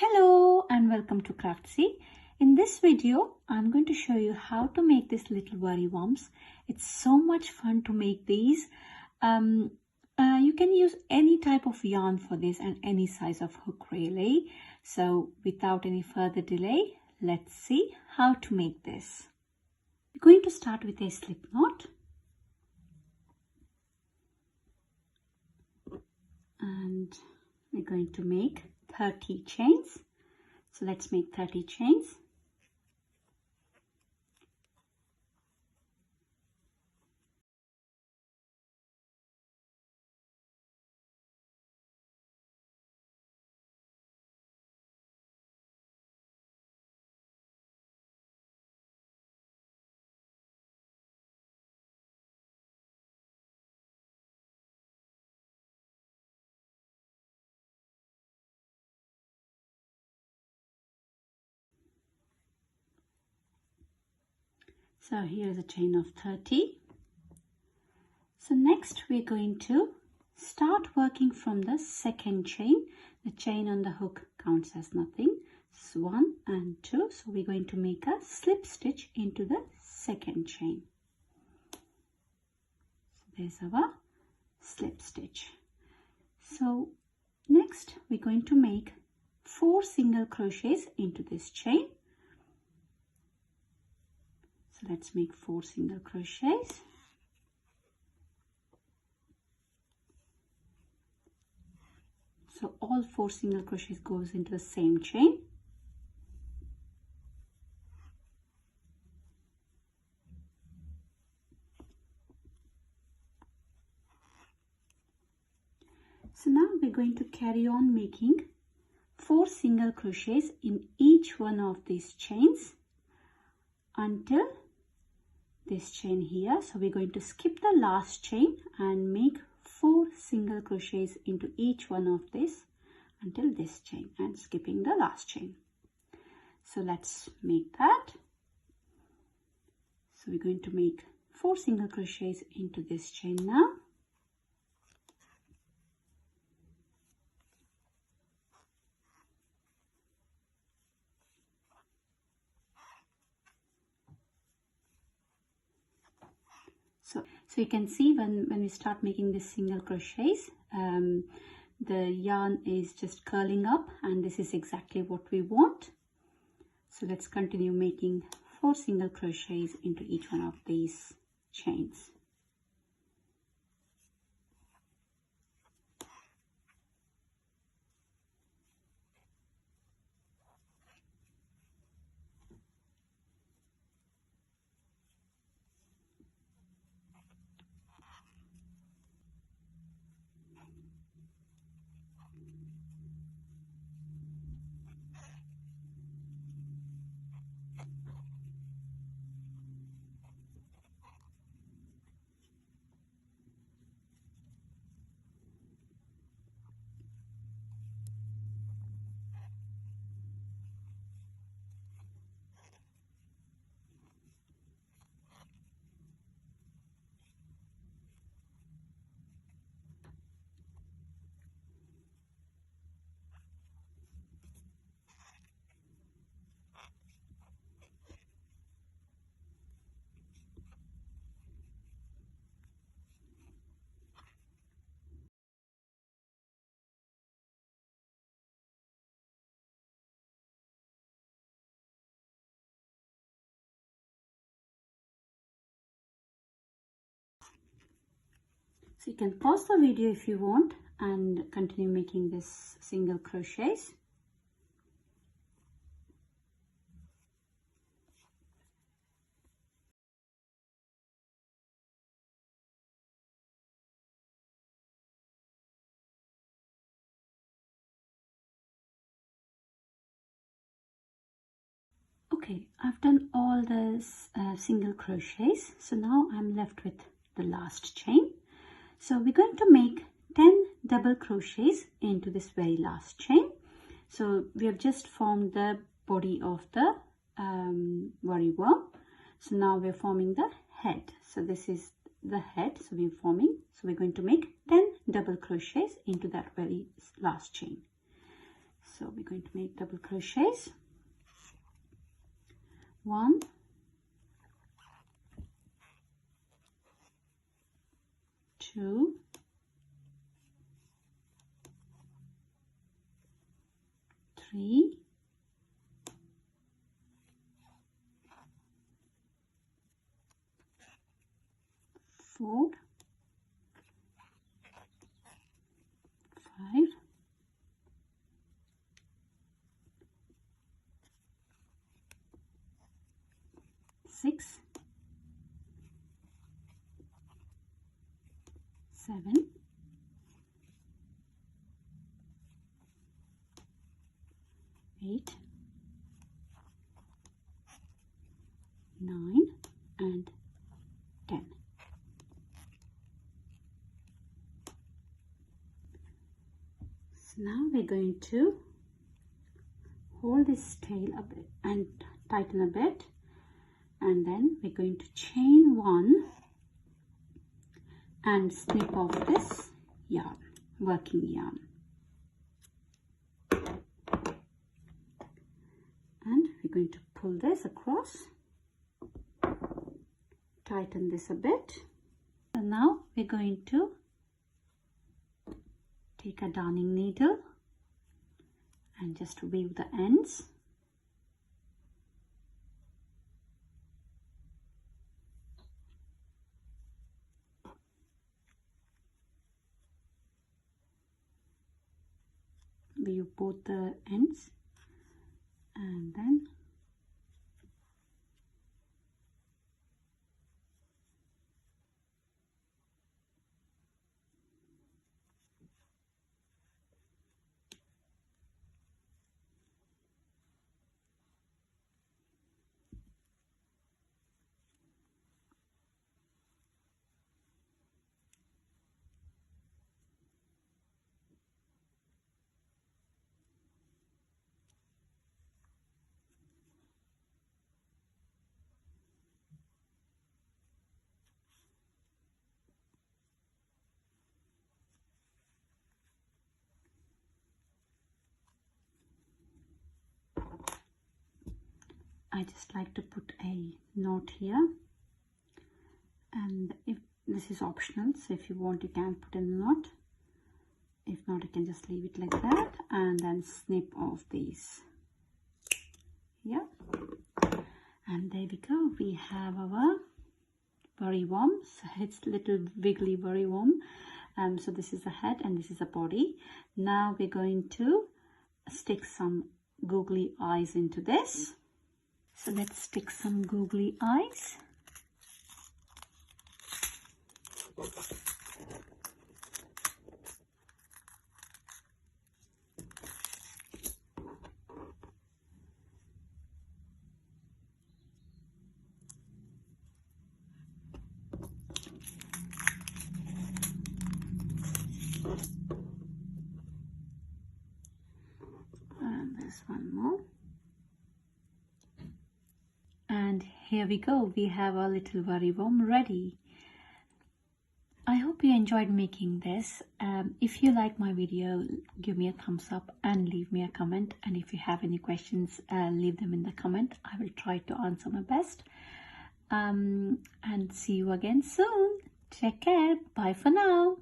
Hello and welcome to Craftsy. In this video, I'm going to show you how to make these little worry worms. It's so much fun to make these. You can use any type of yarn for this and any size of hook really. So without any further delay, let's see how to make this. We're going to start with a slip knot. And we're going to make 30 chains. So let's make 30 chains. So here's a chain of 30. So next we're going to start working from the second chain. The chain on the hook counts as nothing. This is 1 and 2. So we're going to make a slip stitch into the second chain. So there's our slip stitch. So next we're going to make 4 single crochets into this chain. So let's make 4 single crochets. So all 4 single crochets goes into the same chain. So now we're going to carry on making 4 single crochets in each one of these chains until this chain here. So we're going to skip the last chain and make 4 single crochets into each one of this until this chain and skipping the last chain. So let's make that. So we're going to make 4 single crochets into this chain now. So you can see when we start making this single crochets, the yarn is just curling up, and this is exactly what we want. So let's continue making 4 single crochets into each one of these chains. So you can pause the video if you want and continue making this single crochets. Okay, I've done all the single crochets. So now I'm left with the last chain. So we're going to make 10 double crochets into this very last chain. So we have just formed the body of the worry worm. So now we're forming the head. So this is the head. So we're going to make 10 double crochets into that very last chain. So we're going to make double crochets. 1, 2, 3, 4, 5, 6, 7, 8, 9, and 10. So now we're going to hold this tail a bit and tighten a bit, and then we're going to chain 1 and snip off this yarn, working yarn. And we're going to pull this across, tighten this a bit. And now we're going to take a darning needle and just weave the ends. Weave both the ends, and then I just like to put a knot here, and if this is optional, so if you want you can put a knot, if not you can just leave it like that, and then snip off these. Yeah, and there we go, we have our worry worm. So it's little wiggly worry worm. So this is the head and this is the body. Now we're going to stick some googly eyes into this. So let's stick some googly eyes. And there's one more. And here we go, we have our little worry worm ready. I hope you enjoyed making this. If you like my video, give me a thumbs up and leave me a comment. And if you have any questions, leave them in the comment. I will try to answer my best. And see you again soon. Take care. Bye for now.